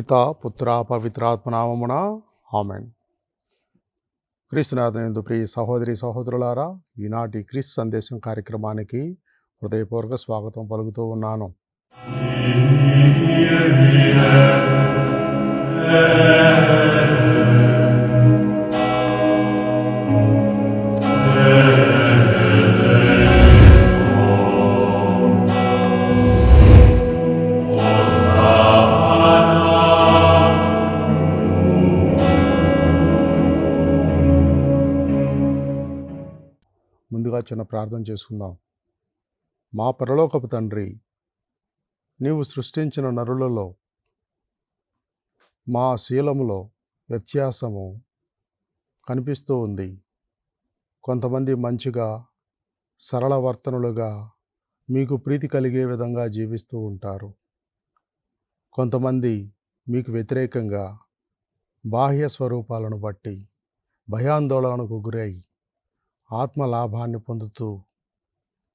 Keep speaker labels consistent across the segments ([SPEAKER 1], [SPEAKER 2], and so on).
[SPEAKER 1] పితా పుత్ర పవిత్రాత్మ నామమున ఆమెన్. క్రీస్తునాథునందు ప్రియ సహోదరి సహోదరులారా, ఈనాటి క్రీస్తు సందేశం కార్యక్రమానికి హృదయపూర్వక స్వాగతం పలుకుతూ ఉన్నాను. ముందుగా చిన్న ప్రార్థన చేసుకుందాం. మా పరలోకపు తండ్రి, నీవు సృష్టించిన నరులలో మా శీలములో వ్యత్యాసము కనిపిస్తూ ఉంది. కొంతమంది మంచిగా సరళ వర్తనులుగా మీకు ప్రీతి కలిగే విధంగా జీవిస్తూ ఉంటారు. కొంతమంది మీకు వ్యతిరేకంగా బాహ్య స్వరూపాలను బట్టి భయాందోళనకు గురై ఆత్మలాభాన్ని పొందుతూ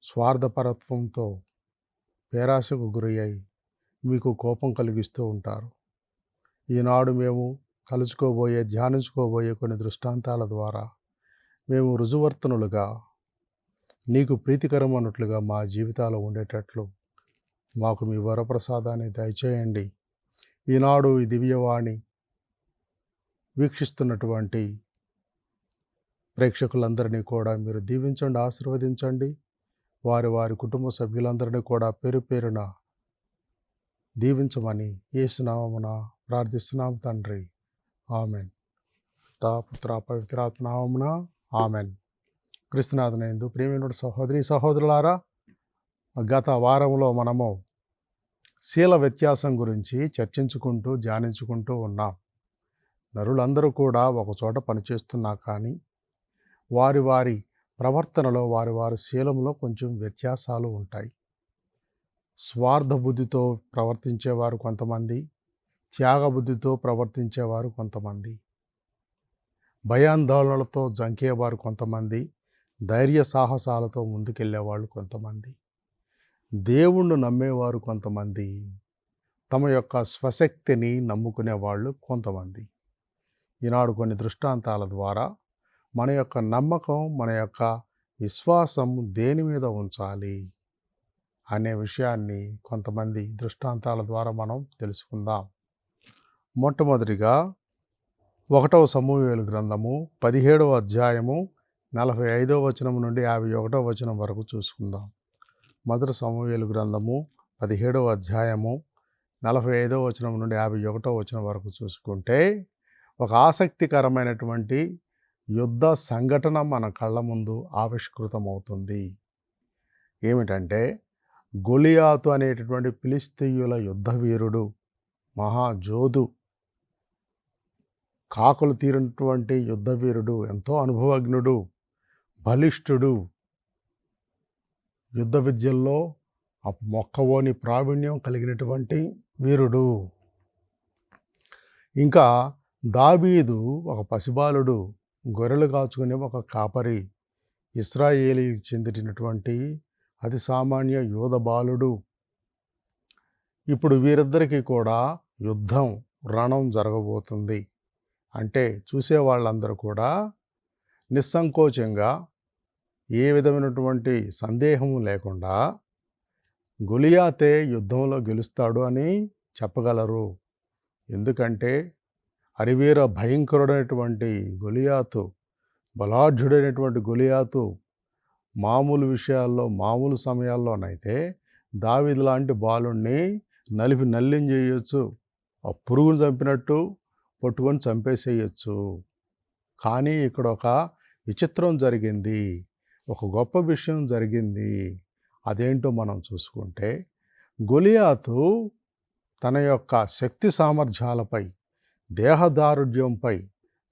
[SPEAKER 1] స్వార్థపరత్వంతో పేరాశకు గురి అయి మీకు కోపం కలిగిస్తూ ఉంటారు. ఈనాడు మేము ధ్యానించుకోబోయే కొన్ని దృష్టాంతాల ద్వారా మేము రుజువర్తనులుగా నీకు ప్రీతికరమైనట్లుగా మా జీవితాలు ఉండేటట్లు మాకు మీ వరప్రసాదాన్ని దయచేయండి. ఈనాడు ఈ దివ్యవాణి వీక్షిస్తున్నటువంటి ప్రేక్షకులందరినీ కూడా మీరు దీవించండి, ఆశీర్వదించండి. వారి వారి కుటుంబ సభ్యులందరినీ కూడా పేరు పేరున దీవించమని యేసు నామమున ప్రార్థిస్తున్నాం తండ్రి. ఆమెన్. పితా పుత్ర పవిత్రాత్మ నామమున ఆమెన్. క్రీస్తునాథునందు ప్రియమైన సహోదరి సహోదరులారా, గత వారంలో మనము శీల వ్యత్యాసం గురించి చర్చించుకుంటూ ధ్యానించుకుంటూ ఉన్నాం. నరులందరూ కూడా ఒకచోట పనిచేస్తున్నా కానీ వారి వారి ప్రవర్తనలో వారి వారి శీలంలో కొంచెం వ్యత్యాసాలు ఉంటాయి. స్వార్థ బుద్ధితో ప్రవర్తించేవారు కొంతమంది, త్యాగబుద్ధితో ప్రవర్తించేవారు కొంతమంది, భయాందోళనలతో జంకేవారు కొంతమంది, ధైర్య సాహసాలతో ముందుకెళ్ళేవాళ్ళు కొంతమంది, దేవుణ్ణి నమ్మేవారు కొంతమంది, తమ యొక్క స్వశక్తిని నమ్ముకునేవాళ్ళు కొంతమంది. ఈనాడు కొన్ని దృష్టాంతాల ద్వారా మన యొక్క నమ్మకం, మన యొక్క విశ్వాసం దేని మీద ఉంచాలి అనే విషయాన్ని కొంతమంది దృష్టాంతాల ద్వారా మనం తెలుసుకుందాం. మొట్టమొదటిగా 1వ సమూయేలు గ్రంథము 17వ అధ్యాయము 45వ వచనం నుండి 51వ వచనం వరకు చూసుకుందాం. 1 సమూయేలు గ్రంథము 17వ అధ్యాయము 45వ వచనం నుండి 51వ వచనం వరకు చూసుకుంటే ఒక ఆసక్తికరమైనటువంటి యుద్ధ సంఘటన మన కళ్ళ ముందు ఆవిష్కృతమవుతుంది. ఏమిటంటే, గొలియాతు అనేటటువంటి ఫిలిస్తీయుల యుద్ధ వీరుడు, మహాజోధు, కాకులు తీరినటువంటి యుద్ధ వీరుడు, ఎంతో అనుభవజ్ఞుడు, బలిష్ఠుడు, యుద్ధ విద్యల్లో మొక్కవోని ప్రావీణ్యం కలిగినటువంటి వీరుడు. ఇంకా దావీదు ఒక పసిబాలుడు, గొర్రెలు కాచుకునే ఒక కాపరి, ఇశ్రాయేలీకి చెందినటువంటి అతి సామాన్య యోధ బాలుడు. ఇప్పుడు వీరిద్దరికీ కూడా యుద్ధం, రణం జరగబోతుంది. అంటే చూసేవాళ్ళందరూ కూడా నిస్సంకోచంగా, ఏ విధమైనటువంటి సందేహం లేకుండా గొలియాతే యుద్ధంలో గెలుస్తాడు అని చెప్పగలరు. ఎందుకంటే అరివీర భయంకరుడైనటువంటి గొలియాతు, బలాఢ్యుడైనటువంటి గొలియాతు మామూలు విషయాల్లో, మామూలు సమయాల్లోనైతే దావీదు లాంటి బాలుణ్ణి నల్లిం చేయొచ్చు, ఆ పురుగును చంపినట్టు పట్టుకొని చంపేసేయచ్చు. కానీ ఇక్కడ ఒక విచిత్రం జరిగింది, ఒక గొప్ప విషయం జరిగింది. అదేంటో మనం చూసుకుంటే, గొలియాతు తన యొక్క శక్తి సామర్థ్యాలపై, దేహదారుఢ్యంపై,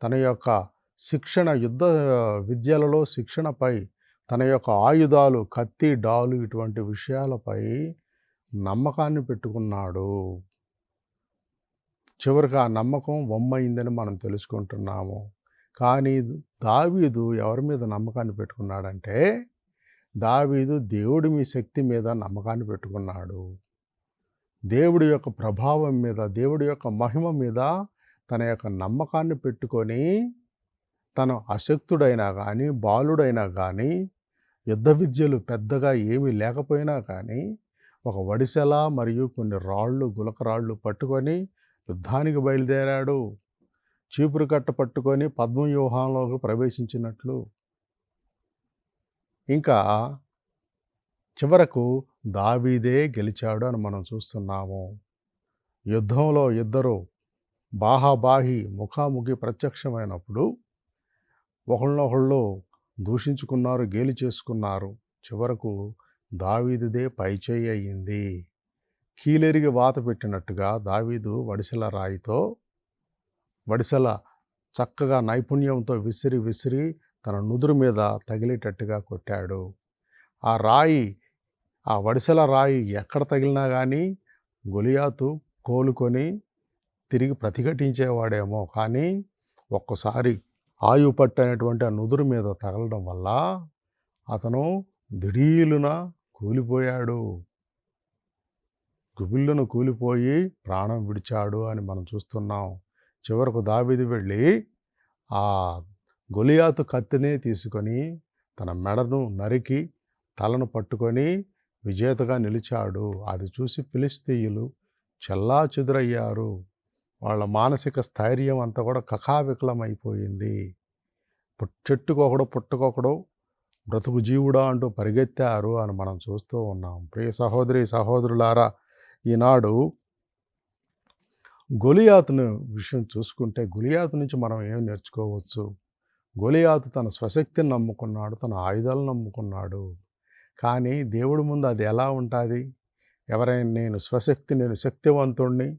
[SPEAKER 1] తన యొక్క శిక్షణ, యుద్ధ విద్యలలో శిక్షణపై, తన యొక్క ఆయుధాలు, కత్తి, డాలు, ఇటువంటి విషయాలపై నమ్మకాన్ని పెట్టుకున్నాడు. చివరికి ఆ నమ్మకం వమ్మైందని మనం తెలుసుకుంటున్నాము. కానీ దావీదు ఎవరి మీద నమ్మకాన్ని పెట్టుకున్నాడంటే, దావీదు దేవుడి మీ శక్తి మీద నమ్మకాన్ని పెట్టుకున్నాడు. దేవుడి యొక్క ప్రభావం మీద, దేవుడి యొక్క మహిమ మీద తన యొక్క నమ్మకాన్ని పెట్టుకొని, తను అశక్తుడైనా కానీ, బాలుడైనా కానీ, యుద్ధ విద్యలు పెద్దగా ఏమీ లేకపోయినా కానీ, ఒక వడిసెల మరియు కొన్ని రాళ్ళు, గులకరాళ్ళు పట్టుకొని యుద్ధానికి బయలుదేరాడు. చీపురు కట్ట పట్టుకొని పద్మవ్యూహంలోకి ప్రవేశించినట్లు. ఇంకా చివరకు దావీదే గెలిచాడు అని మనం చూస్తున్నాము. యుద్ధంలో ఇద్దరు బాహాబాహి ముఖాముఖి ప్రత్యక్షమైనప్పుడు ఒకళ్ళనొకళ్ళు దూషించుకున్నారు, గేలి చేసుకున్నారు. చివరకు దావీదుదే పైచేయి అయ్యింది. కీలెరిగి వాత పెట్టినట్టుగా దావీదు వడిసెల చక్కగా నైపుణ్యంతో విసిరి తన నుదురు మీద తగిలేటట్టుగా కొట్టాడు. ఆ వడిసెల రాయి ఎక్కడ తగిలినా కానీ గొలియాతు కోలుకొని తిరిగి ప్రతిఘటించేవాడేమో, కానీ ఒక్కసారి ఆయుపట్టు అనేటువంటి ఆ నుదురు మీద తగలడం వల్ల అతను దిఢీలున కూలిపోయాడు. గుబిళ్ళను కూలిపోయి ప్రాణం విడిచాడు అని మనం చూస్తున్నాం. చివరకు దావీదు వెళ్ళి ఆ గొలియాతు కత్తినే తీసుకొని తన మెడను నరికి తలను పట్టుకొని విజేతగా నిలిచాడు. అది చూసి ఫిలిష్తీయులు చెల్లాచెదురయ్యారు. వాళ్ళ మానసిక స్థైర్యం అంతా కూడా కకావికలమైపోయింది. చెట్టుకొకడు పుట్టకొకడు బ్రతుకు జీవుడా అంటూ పరిగెత్తారు అని మనం చూస్తూ ఉన్నాం. ప్రియ సహోదరి సహోదరులారా, ఈనాడు గొలియాతును విషయం చూసుకుంటే గొలియాతు నుంచి మనం ఏం నేర్చుకోవచ్చు? గొలియాతు తన స్వశక్తిని నమ్ముకున్నాడు, తన ఆయుధాలను నమ్ముకున్నాడు. కానీ దేవుడి ముందు అది ఎలా ఉంటుంది? ఎవరైనా నేను శక్తివంతుణ్ణి,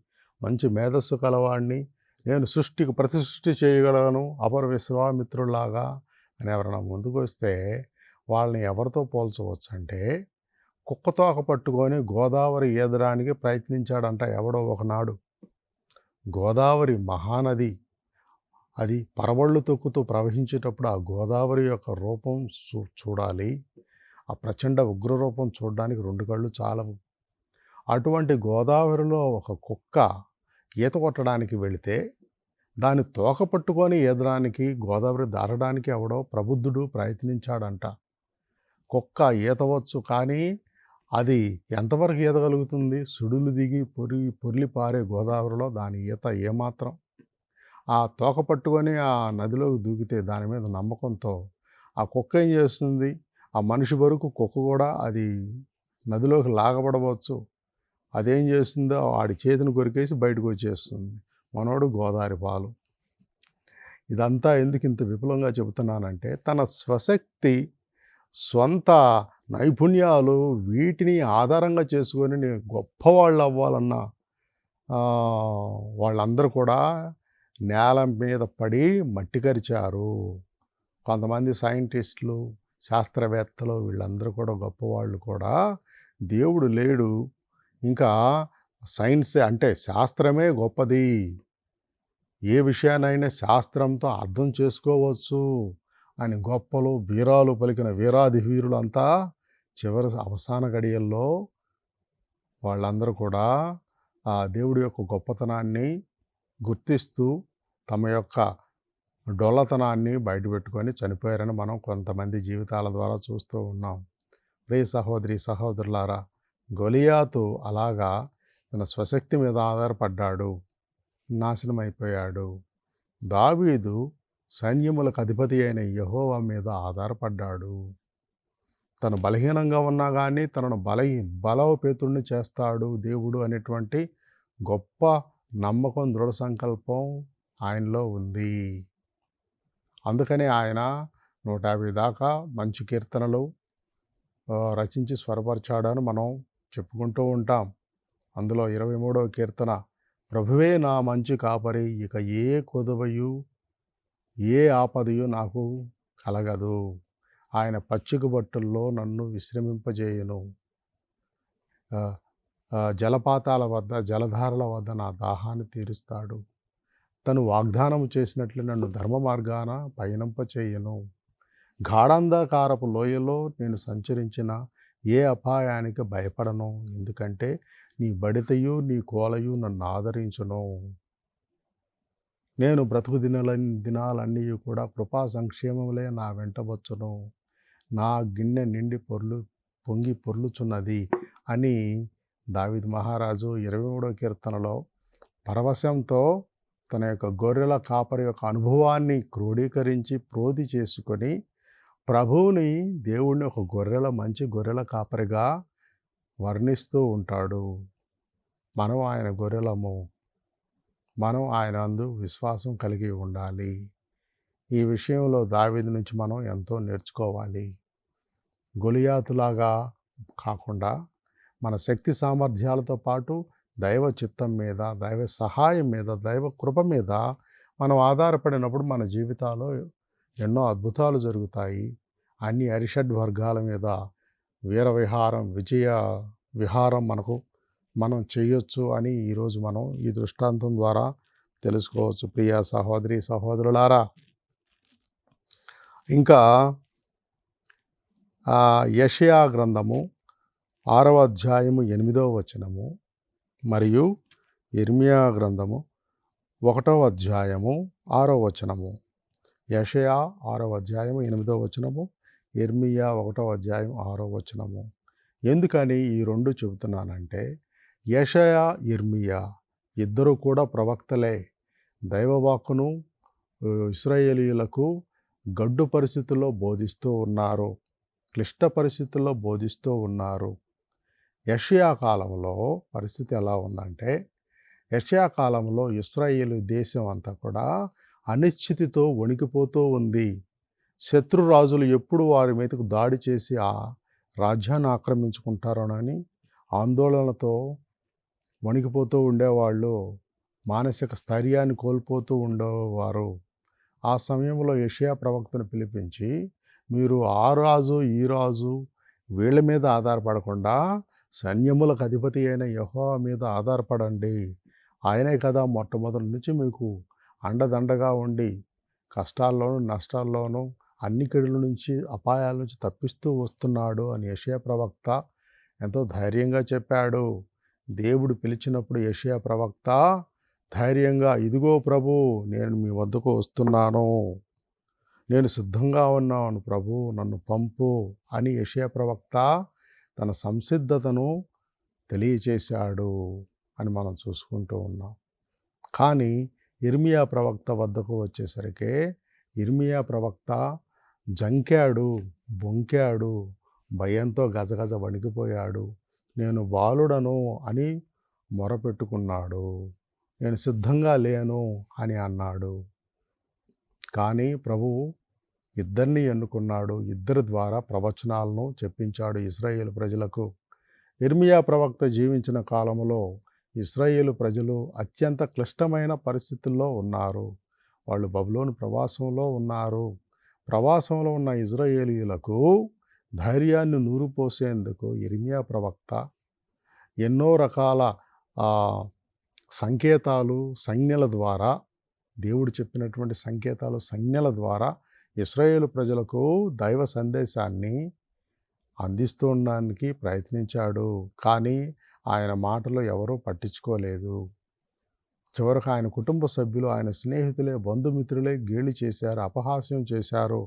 [SPEAKER 1] మంచి మేధస్సు కలవాడిని, నేను సృష్టికి ప్రతిసృష్టి చేయగలను అపర విశ్వామిత్రులాగా అని ఎవరైనా ముందుకు వస్తే వాళ్ళని ఎవరితో పోల్చవచ్చు అంటే, కుక్కతోక పట్టుకొని గోదావరి ఈదడానికి ప్రయత్నించాడంట ఎవడో ఒకనాడు. గోదావరి మహానది, అది పరవళ్ళు తొక్కుతూ ప్రవహించేటప్పుడు ఆ గోదావరి యొక్క రూపం చూడాలి. ఆ ప్రచండ ఉగ్రరూపం చూడడానికి 2 కళ్ళు చాలవు. అటువంటి గోదావరిలో ఒక కుక్క ఈత కొట్టడానికి వెళితే దాన్ని తోక పట్టుకొని ఈదడానికి, గోదావరి దాటడానికి ఎవడో ప్రబుద్ధుడు ప్రయత్నించాడంట. కుక్క ఈతవచ్చు, కానీ అది ఎంతవరకు ఈదగలుగుతుంది? సుడులు దిగి పొర్లి పారే గోదావరిలో దాని ఈత ఏమాత్రం. ఆ తోక పట్టుకొని ఆ నదిలోకి దూకితే దాని మీద నమ్మకంతో ఆ కుక్క ఏం చేస్తుంది? ఆ మనిషి వరకు కుక్క కూడా అది నదిలోకి లాగబడవచ్చు. అదేం చేస్తుందో వాడి చేతిని కొరికేసి బయటకు వచ్చేస్తుంది. మనోడు గోదావరి పాలు. ఇదంతా ఎందుకు ఇంత విపులంగా చెబుతున్నానంటే, తన స్వశక్తి, స్వంత నైపుణ్యాలు, వీటిని ఆధారంగా చేసుకొని నేను గొప్పవాళ్ళు అవ్వాలన్న వాళ్ళందరూ కూడా నేల మీద పడి మట్టి కరిచారు. కొంతమంది సైంటిస్టులు, శాస్త్రవేత్తలు, వీళ్ళందరూ కూడా గొప్పవాళ్ళు కూడా దేవుడు లేడు, ఇంకా సైన్సే అంటే శాస్త్రమే గొప్పది, ఏ విషయానైనా శాస్త్రంతో అర్థం చేసుకోవచ్చు అని గొప్పలు వీరాలు పలికిన వీరాది వీరులంతా చివరి అవసాన గడియల్లో వాళ్ళందరూ కూడా ఆ దేవుడి యొక్క గొప్పతనాన్ని గుర్తిస్తూ తమ యొక్క డొల్లతనాన్ని బయటపెట్టుకొని చనిపోయారని మనం కొంతమంది జీవితాల ద్వారా చూస్తూ ఉన్నాం. ప్రియ సహోదరి సహోదరులారా, గొలియాతు అలాగా తన స్వశక్తి మీద ఆధారపడ్డాడు, నాశనమైపోయాడు. దావీదు సైన్యములకు అధిపతి అయిన యెహోవా మీద ఆధారపడ్డాడు. తను బలహీనంగా ఉన్నా కానీ తనను బలోపేతుడిని చేస్తాడు దేవుడు అనేటువంటి గొప్ప నమ్మకం, దృఢ సంకల్పం ఆయనలో ఉంది. అందుకని ఆయన 150 దాకా మంచి కీర్తనలు రచించి స్వరపరిచాడని మనం చెప్పుకుంటూ ఉంటాం. అందులో 23వ కీర్తన, ప్రభువే నా మంచి కాపరి, ఇక ఏ కొదువయు ఏ ఆపదయు నాకు కలగదు, ఆయన పచ్చిక బట్టుల్లో నన్ను విశ్రమింపజేయును, జలపాతాల వద్ద, జలధారల వద్ద నా దాహాన్ని తీరుస్తాడు, తను వాగ్దానం చేసినట్లు నన్ను ధర్మ మార్గాన పయనింపచేయును, గాఢాంధకారపు లోయలో నేను సంచరించిన ఏ అపాయానికి భయపడను, ఎందుకంటే నీ బడితయు నీ కోలయు నన్ను ఆదరించును. నేను బ్రతుకు దినాలన్నీ కూడా కృపా సంక్షేమములే నా వెంటవచ్చును, నా గిన్నె నిండి పొంగి పొర్లుచున్నది అని దావీదు మహారాజు 23వ కీర్తనలో పరవశంతో తన యొక్క గొర్రెల కాపరి యొక్క అనుభవాన్ని క్రోడీకరించి ప్రోధి చేసుకొని ప్రభువుని, దేవుడిని ఒక మంచి గొర్రెల కాపరిగా వర్ణిస్తూ ఉంటాడు. మనం ఆయన గొర్రెలము, మనం ఆయన అందు విశ్వాసం కలిగి ఉండాలి. ఈ విషయంలో దావీదు నుంచి మనం ఎంతో నేర్చుకోవాలి. గొలియాతులాగా కాకుండా మన శక్తి సామర్థ్యాలతో పాటు దైవ చిత్తం మీద, దైవ సహాయం మీద, దైవ కృప మీద మనం ఆధారపడినప్పుడు మన జీవితాల్లో ఎన్నో అద్భుతాలు జరుగుతాయి. అన్ని అరిషడ్ వర్గాల మీద విజయ విహారం మనం చేయొచ్చు అని ఈరోజు మనం ఈ దృష్టాంతం ద్వారా తెలుసుకోవచ్చు. ప్రియ సహోదరి సహోదరులారా, ఇంకా యెషయా గ్రంథము 6వ అధ్యాయము 8వ వచనము మరియు యిర్మీయా గ్రంథము 1వ అధ్యాయము 6వ వచనము. యెషయా 6వ అధ్యాయము 8వ వచనము, యిర్మీయా 1వ అధ్యాయం 6వ వచనము. ఎందుకని ఈ రెండు చెబుతున్నానంటే, యెషయా యిర్మీయా ఇద్దరు కూడా ప్రవక్తలే. దైవవాక్కును ఇశ్రాయేలీయులకు గడ్డు పరిస్థితుల్లో బోధిస్తూ ఉన్నారు, క్లిష్ట పరిస్థితుల్లో బోధిస్తూ ఉన్నారు. యెషయా కాలంలో పరిస్థితి ఎలా ఉందంటే, యెషయా కాలంలో ఇశ్రాయేలు దేశం అంతా కూడా అనిశ్చితితో వణికిపోతూ ఉంది. శత్రురాజులు ఎప్పుడు వారి మీదకు దాడి చేసి ఆ రాజ్యాన్ని ఆక్రమించుకుంటారోనని ఆందోళనతో వణికిపోతూ ఉండేవాళ్ళు, మానసిక స్థైర్యాన్ని కోల్పోతూ ఉండేవారు. ఆ సమయంలో యెషయా ప్రవక్తను పిలిపించి, మీరు ఆ రాజు ఈ రాజు వీళ్ళ మీద ఆధారపడకుండా సైన్యములకు అధిపతి అయిన యెహోవా మీద ఆధారపడండి. ఆయనే కదా మొట్టమొదటి నుంచి మీకు అండదండగా ఉండి కష్టాల్లోనూ నష్టాల్లోనూ అన్ని కెడుల నుంచి అపాయాల నుంచి తప్పిస్తూ వస్తున్నాడు అని యెషయా ప్రవక్త ఎంతో ధైర్యంగా చెప్పాడు. దేవుడు పిలిచినప్పుడు యెషయా ప్రవక్త ధైర్యంగా, ఇదిగో ప్రభు, నేను మీ వద్దకు వస్తున్నాను, నేను సిద్ధంగా ఉన్నాను ప్రభు, నన్ను పంపు అని యెషయా ప్రవక్త తన సంసిద్ధతను తెలియచేశాడు అని మనం చూసుకుంటూ ఉన్నాం. కానీ యిర్మీయా ప్రవక్త వద్దకు వచ్చేసరికి యిర్మీయా ప్రవక్త జంకాడు, బొంకాడు, భయంతో గజగజ వణికిపోయాడు. నేను బాలుడను అని మొరపెట్టుకున్నాడు, నేను సిద్ధంగా లేను అని అన్నాడు. కానీ ప్రభువు ఇద్దరిని ఎన్నుకున్నాడు, ఇద్దరి ద్వారా ప్రవచనాలను చెప్పించాడు ఇశ్రాయేలు ప్రజలకు. యిర్మీయా ప్రవక్త జీవించిన కాలంలో ఇశ్రాయేలు ప్రజలు అత్యంత క్లిష్టమైన పరిస్థితుల్లో ఉన్నారు. వాళ్ళు బబులోను ప్రవాసంలో ఉన్నారు. ప్రవాసంలో ఉన్న ఇశ్రాయేలీయులకు ధైర్యాన్ని నూరుపోసేందుకు యిర్మీయా ప్రవక్త ఎన్నో రకాల సంకేతాలు, సంజ్ఞల ద్వారా, దేవుడు చెప్పినటువంటి సంకేతాలు, సంజ్ఞల ద్వారా ఇశ్రాయేలు ప్రజలకు దైవ సందేశాన్ని అందిస్తూ ఉండడానికి ప్రయత్నించాడు. కానీ ఆయన మాటలు ఎవరూ పట్టించుకోలేదు. చివరకు ఆయన కుటుంబ సభ్యులు, ఆయన స్నేహితులే, బంధుమిత్రులే గేలి చేశారు, అపహాస్యం చేశారు.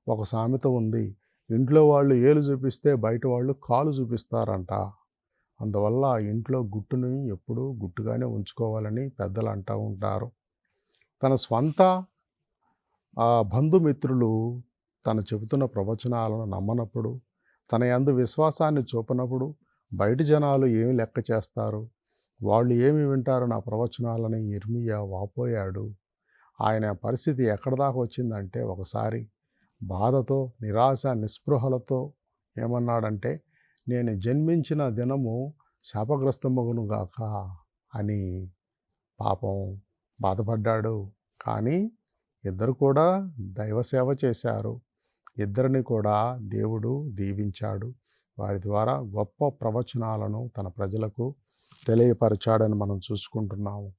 [SPEAKER 1] ఒక సామెత ఉంది, ఇంట్లో వాళ్ళు ఏలు చూపిస్తే బయట వాళ్ళు కాలు చూపిస్తారంట. అందువల్ల ఇంట్లో గుట్టుని ఎప్పుడూ గుట్టుగానే ఉంచుకోవాలని పెద్దలు అంటూ ఉంటారు. తన స్వంత బంధుమిత్రులు తను చెబుతున్న ప్రవచనాలను నమ్మనప్పుడు, తన యందు విశ్వాసాన్ని చూపనప్పుడు బయట జనాలు ఏమి లెక్క చేస్తారు, వాళ్ళు ఏమి వింటారు నా ప్రవచనాలని యిర్మీయా వాపోయాడు. ఆయన పరిస్థితి ఎక్కడ దాకా వచ్చిందంటే, ఒకసారి బాధతో, నిరాశ, నిస్పృహలతో ఏమన్నాడంటే, నేను జన్మించిన దినము శాపగ్రస్తమగును గాక అని పాపం బాధపడ్డాడు. కానీ ఇద్దరు కూడా దైవ సేవ చేశారు. ఇద్దరిని కూడా దేవుడు దీవించాడు. వారి ద్వారా గొప్ప ప్రవచనాలను తన ప్రజలకు తెలియపరిచాడని మనం చూసుకుంటున్నాము.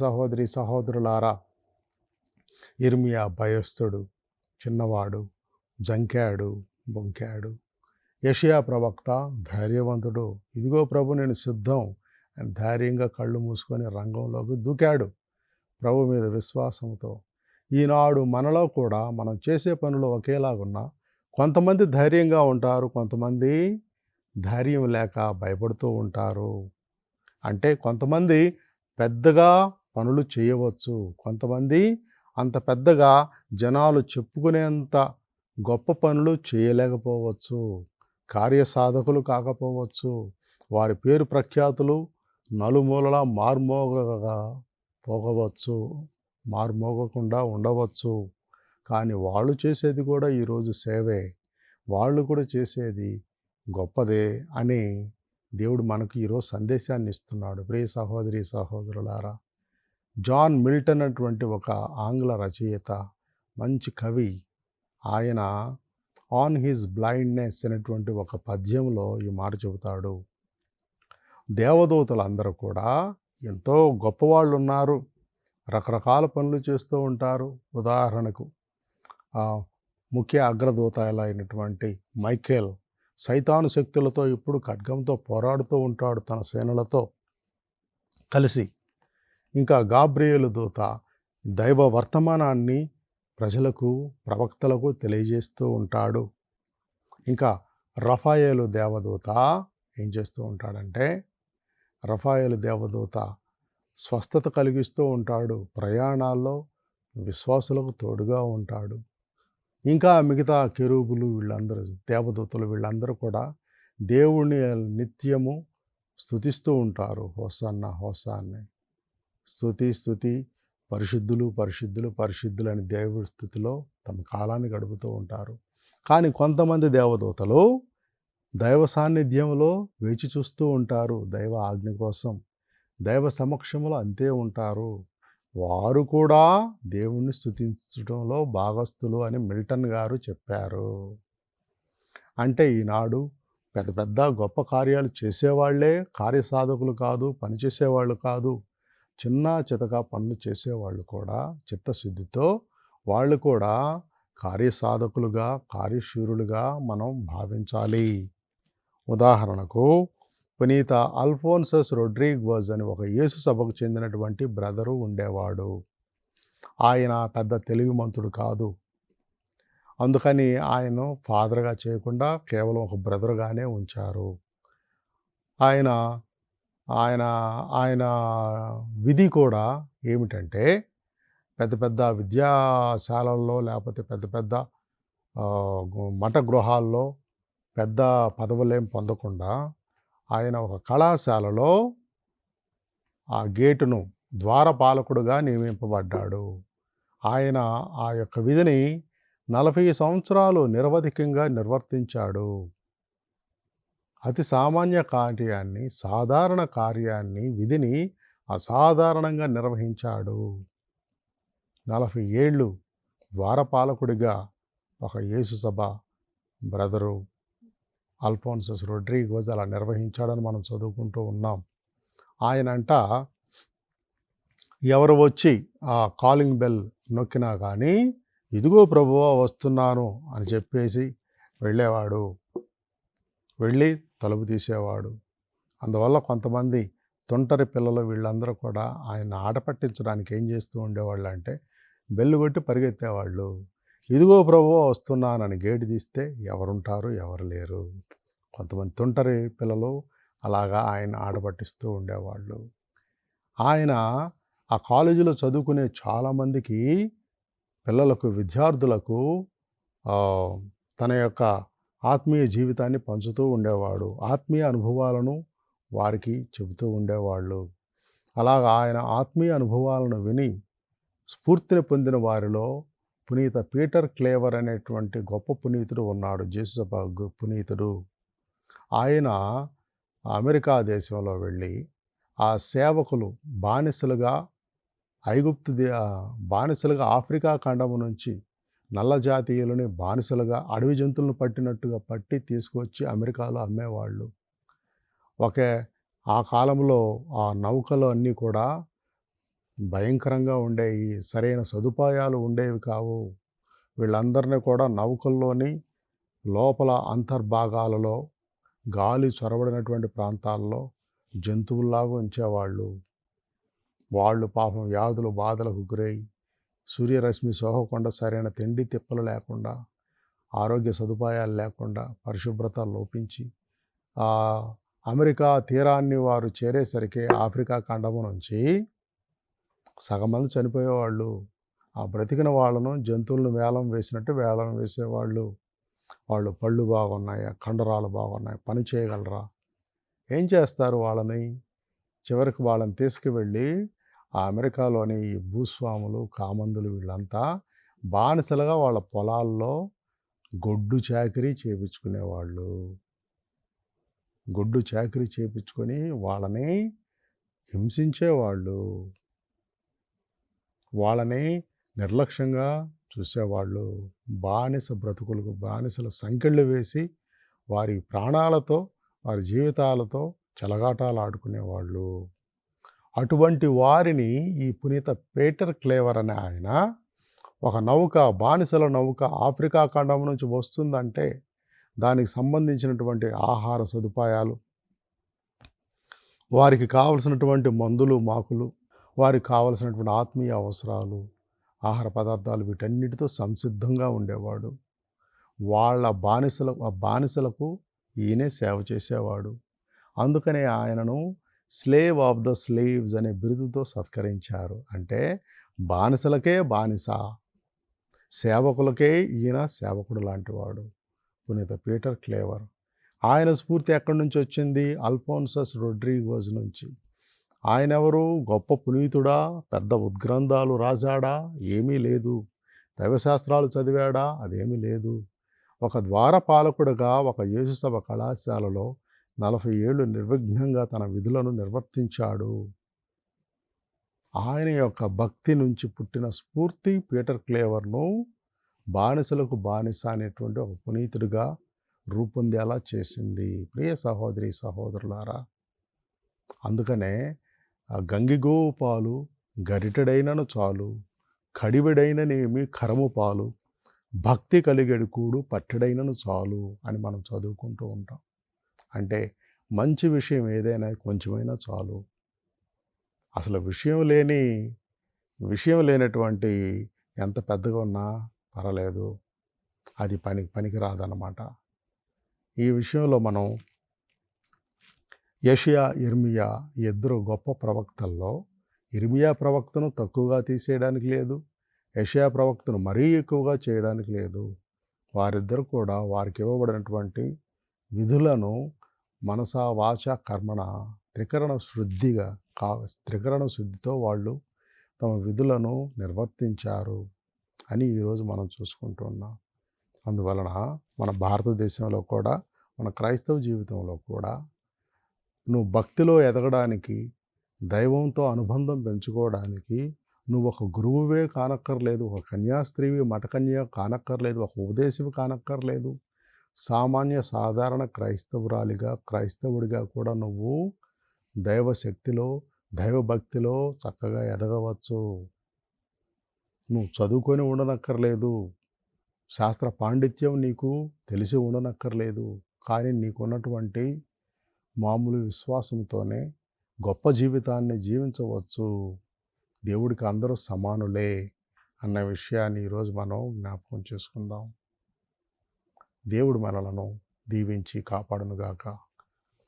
[SPEAKER 1] సహోదరి సహోదరులారా, ఇర్మియా భయస్థుడు, చిన్నవాడు, జంకాడు, బొంకాడు. యెషయా ప్రవక్త ధైర్యవంతుడు, ఇదిగో ప్రభు నేను సిద్ధం అని ధైర్యంగా కళ్ళు మూసుకొని రంగంలోకి దూకాడు ప్రభు మీద విశ్వాసంతో. ఈనాడు మనలో కూడా మనం చేసే పనులు ఒకేలాగున్నా కొంతమంది ధైర్యంగా ఉంటారు, కొంతమంది ధైర్యం లేక భయపడుతూ ఉంటారు. అంటే కొంతమంది పెద్దగా పనులు చేయవచ్చు, కొంతమంది అంత పెద్దగా జనాలు చెప్పుకునేంత గొప్ప పనులు చేయలేకపోవచ్చు, కార్యసాధకులు కాకపోవచ్చు, వారి పేరు ప్రఖ్యాతులు నలుమూలలా మారుమోగకుండా ఉండవచ్చు. కానీ వాళ్ళు చేసేది కూడా ఈరోజు సేవే, వాళ్ళు కూడా చేసేది గొప్పదే అని దేవుడు మనకు ఈరోజు సందేశాన్ని ఇస్తున్నాడు. ప్రియ సహోదరి సహోదరులారా, జాన్ మిల్టన్ అటువంటి ఒక ఆంగ్ల రచయిత, మంచి కవి, ఆయన ఆన్ హిజ్ బ్లైండ్నెస్ అనేటువంటి ఒక పద్యంలో ఈ మాట చెబుతాడు. దేవదూతలందరూ కూడా ఎంతో గొప్పవాళ్ళు ఉన్నారు, రకరకాల పనులు చేస్తూ ఉంటారు. ఉదాహరణకు ముఖ్య అగ్రదూత అయినటువంటి మైకేల్ సైతాను శక్తులతో ఇప్పుడు ఖడ్గంతో పోరాడుతూ ఉంటాడు తన సేనలతో కలిసి. ఇంకా గాబ్రియేలు దూత దైవ వర్తమానాన్ని ప్రజలకు, ప్రవక్తలకు తెలియజేస్తూ ఉంటాడు. ఇంకా రఫాయేలు దేవదూత ఏం చేస్తూ ఉంటాడంటే, రఫాయేలు దేవదూత స్వస్థత కలిగిస్తూ ఉంటాడు, ప్రయాణాల్లో విశ్వాసులకు తోడుగా ఉంటాడు. ఇంకా మిగతా కెరూబులు, వీళ్ళందరూ దేవదూతలు, వీళ్ళందరూ కూడా దేవుణ్ణి నిత్యము స్తుతిస్తూ ఉంటారు. హోసన్న హోసాన్ని, స్తుతి స్తుతి, పరిశుద్ధులు పరిశుద్ధులు పరిశుద్ధులు అని దేవుడి స్థుతిలో తమ కాలాన్ని గడుపుతూ ఉంటారు. కానీ కొంతమంది దేవదూతలు దైవ సాన్నిధ్యంలో వేచి చూస్తూ ఉంటారు, దైవ ఆజ్ఞ కోసం, దైవ సమక్షంలో అంతే ఉంటారు. వారు కూడా దేవుణ్ణి స్తుతించడంలో భాగస్థులు అని మిల్టన్ గారు చెప్పారు. అంటే ఈనాడు పెద్ద పెద్ద గొప్ప కార్యాలు చేసేవాళ్లే కార్యసాధకులు కాదు, పనిచేసేవాళ్ళు కాదు, చిన్న చితక పనులు చేసేవాళ్ళు కూడా చిత్తశుద్ధితో వాళ్ళు కూడా కార్యసాధకులుగా, కార్యశూరులుగా మనం భావించాలి. ఉదాహరణకు పునీత అల్ఫోన్సస్ రొడ్రిగ్వజ్ అని ఒక యేసు సభకు చెందినటువంటి బ్రదరు ఉండేవాడు. ఆయన పెద్ద తెలివిమంతుడు కాదు, అందుకని ఆయన ఫాదర్గా చేయకుండా కేవలం ఒక బ్రదర్గానే ఉంచారు. ఆయన ఆయన ఆయన విధి కూడా ఏమిటంటే, పెద్ద పెద్ద విద్యాశాలల్లో లేకపోతే పెద్ద పెద్ద మఠ గృహాల్లో పెద్ద పదవులేం పొందకుండా ఆయన ఒక కళాశాలలో ఆ గేటును ద్వారపాలకుడుగా నియమింపబడ్డాడు. ఆయన ఆ యొక్క విధిని 40 సంవత్సరాలు నిరవధికంగా నిర్వర్తించాడు. అతి సామాన్య కార్యాన్ని, సాధారణ కార్యాన్ని, విధిని అసాధారణంగా నిర్వహించాడు. 40 ఏళ్ళు ద్వారపాలకుడిగా ఒక యేసు సభ బ్రదరు అల్ఫోన్సస్ రొడ్రిగ్వజ్ అలా నిర్వహించాడని మనం చదువుకుంటూ ఉన్నాం. ఆయనంట ఎవరు వచ్చి ఆ కాలింగ్ బెల్ నొక్కినా కానీ ఇదిగో ప్రభువా వస్తున్నాను అని చెప్పేసి వెళ్ళేవాడు, వెళ్ళి తలుపు తీసేవాడు. అందువల్ల కొంతమంది తొంటరి పిల్లలు వీళ్ళందరూ కూడా ఆయన ఆట పట్టించడానికి ఏం చేస్తూ ఉండేవాళ్ళు అంటే, బెల్లు కొట్టి పరిగెత్తేవాళ్ళు. ఇదిగో ప్రభువా వస్తున్నానని గేటు తీస్తే ఎవరుంటారు, ఎవరు లేరు. కొంతమంది తుంటరి పిల్లలు అలాగా ఆయన ఆడపట్టిస్తూ ఉండేవాళ్ళు. ఆయన ఆ కాలేజీలో చదువుకునే చాలామందికి పిల్లలకు, విద్యార్థులకు తన యొక్క ఆత్మీయ జీవితాన్ని పంచుతూ ఉండేవాడు, ఆత్మీయ అనుభవాలను వారికి చెబుతూ ఉండేవాళ్ళు. అలాగా ఆయన ఆత్మీయ అనుభవాలను విని స్ఫూర్తిని పొందిన వారిలో పునీత పీటర్ క్లేవర్ అనేటువంటి గొప్ప పునీతుడు ఉన్నాడు, జేసుసభ పునీతుడు. ఆయన అమెరికా దేశంలో వెళ్ళి ఆ సేవకులు బానిసలుగా బానిసలుగా ఆఫ్రికా ఖండము నుంచి నల్ల జాతీయులని బానిసలుగా అడవి జంతువులను పట్టినట్టుగా పట్టి తీసుకొచ్చి అమెరికాలో అమ్మేవాళ్ళు. ఆ కాలంలో ఆ నౌకలు అన్నీ కూడా భయంకరంగా ఉండేవి, సరైన సదుపాయాలు ఉండేవి కావు. వీళ్ళందరినీ కూడా నౌకల్లోని లోపల అంతర్భాగాలలో గాలి చొరబడినటువంటి ప్రాంతాల్లో జంతువుల్లాగా ఉంచేవాళ్ళు. వాళ్ళు పాపం వ్యాధులు బాధలకు గురై సూర్యరశ్మి సోకకుండా, సరైన తిండి తిప్పలు లేకుండా, ఆరోగ్య సదుపాయాలు లేకుండా, పరిశుభ్రత లోపించి అమెరికా తీరాన్ని వారు చేరేసరికి ఆఫ్రికా ఖండము నుంచి సగం మంది చనిపోయేవాళ్ళు. ఆ బ్రతికిన వాళ్ళను జంతువులను వేలం వేసినట్టు వేలం వేసేవాళ్ళు. వాళ్ళు పళ్ళు బాగున్నాయా, కండరాలు బాగున్నాయి, పని చేయగలరా, ఏం చేస్తారు వాళ్ళని? చివరికి వాళ్ళని తీసుకువెళ్ళి ఆ అమెరికాలోని ఈ భూస్వాములు, కామందులు వీళ్ళంతా బానిసలుగా వాళ్ళ పొలాల్లో గొడ్డు చాకిరీ చేయించుకునేవాళ్ళు. గొడ్డు చాకిరీ చేయించుకొని వాళ్ళని హింసించేవాళ్ళు, వాళ్ళని నిర్లక్ష్యంగా చూసేవాళ్ళు. బానిస బ్రతుకులకు బానిసల సంకెళ్ళు వేసి వారి ప్రాణాలతో, వారి జీవితాలతో చెలగాటాలు ఆడుకునేవాళ్ళు. అటువంటి వారిని ఈ పునీత పీటర్ క్లేవర్ అనే ఆయన ఒక నౌక, బానిసల నౌక ఆఫ్రికా ఖండం నుంచి వస్తుందంటే దానికి సంబంధించినటువంటి ఆహార సదుపాయాలు, వారికి కావలసినటువంటి మందులు మాకులు, వారికి కావలసినటువంటి ఆత్మీయ అవసరాలు, ఆహార పదార్థాలు వీటన్నిటితో సంసిద్ధంగా ఉండేవాడు. వాళ్ళ బానిసలకు ఈయనే సేవ చేసేవాడు. అందుకనే ఆయనను స్లేవ్ ఆఫ్ ద స్లేవ్స్ అనే బిరుదుతో సత్కరించారు. అంటే బానిసలకే బానిస, సేవకులకే ఈయన సేవకుడు లాంటివాడు పునీత పీటర్ క్లేవర్. ఆయన స్ఫూర్తి ఎక్కడి నుంచి వచ్చింది? అల్ఫోన్సస్ రొడ్రిగోజ్ నుంచి. ఆయన ఎవరు? గొప్ప పునీతుడా? పెద్ద ఉద్గ్రంథాలు రాశాడా? ఏమీ లేదు. దైవశాస్త్రాలు చదివాడా? అదేమీ లేదు. ఒక ద్వారపాలకుడుగా ఒక యేసుసభ కళాశాలలో 40 ఏళ్ళు నిర్విఘ్నంగా తన విధులను నిర్వర్తించాడు. ఆయన యొక్క భక్తి నుంచి పుట్టిన స్ఫూర్తి పీటర్ క్లేవర్ను బానిసలకు బానిస అనేటువంటి ఒక పునీతుడిగా రూపొందేలా చేసింది. ప్రియ సహోదరి సహోదరులారా, అందుకనే గంగిగోపాలు గరిటెడైనను చాలు, కడివెడైననేమి కరము పాలు, భక్తి కలిగెడు కూడు పట్టెడైనను చాలు అని మనం చదువుకుంటూ ఉంటాం. అంటే మంచి విషయం ఏదైనా కొంచెమైనా చాలు. అసలు విషయం లేనటువంటి ఎంత పెద్దగా ఉన్నా పర్వాలేదు, అది పనికి రాదన్నమాట. ఈ విషయంలో మనం యెషయా, ఇర్మియా ఇద్దరు గొప్ప ప్రవక్తల్లో ఇర్మియా ప్రవక్తను తక్కువగా తీసేయడానికి లేదు, యెషయా ప్రవక్తను మరీ ఎక్కువగా చేయడానికి లేదు. వారిద్దరు కూడా వారికి ఇవ్వబడినటువంటి విధులను మనసా వాచ కర్మణ త్రికరణ శుద్ధితో వాళ్ళు తమ విధులను నిర్వర్తించారు అని ఈరోజు మనం చూసుకుంటున్నాం. అందువలన మన భారతదేశంలో కూడా, మన క్రైస్తవ జీవితంలో కూడా నువ్వు భక్తిలో ఎదగడానికి, దైవంతో అనుబంధం పెంచుకోవడానికి నువ్వు ఒక గురువువే కానక్కర్లేదు, ఒక కన్యాస్త్రీవి, మఠకన్య కానక్కర్లేదు, ఒక ఉపదేశివి కానక్కర్లేదు. సాధారణ క్రైస్తవుడిగా కూడా నువ్వు దైవశక్తిలో, దైవభక్తిలో చక్కగా ఎదగవచ్చు. నువ్వు చదువుకొని ఉండనక్కర్లేదు, శాస్త్ర పాండిత్యం నీకు తెలిసి ఉండనక్కర్లేదు. కానీ నీకున్నటువంటి మామూలు విశ్వాసంతోనే గొప్ప జీవితాన్ని జీవించవచ్చు. దేవుడికి అందరూ సమానులే అన్న విషయాన్ని ఈరోజు మనం జ్ఞాపకం చేసుకుందాం. దేవుడు మనలను దీవించి కాపాడునుగాక.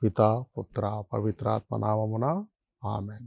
[SPEAKER 1] పితా, పుత్ర, పవిత్రాత్మ నామమున ఆమెన్.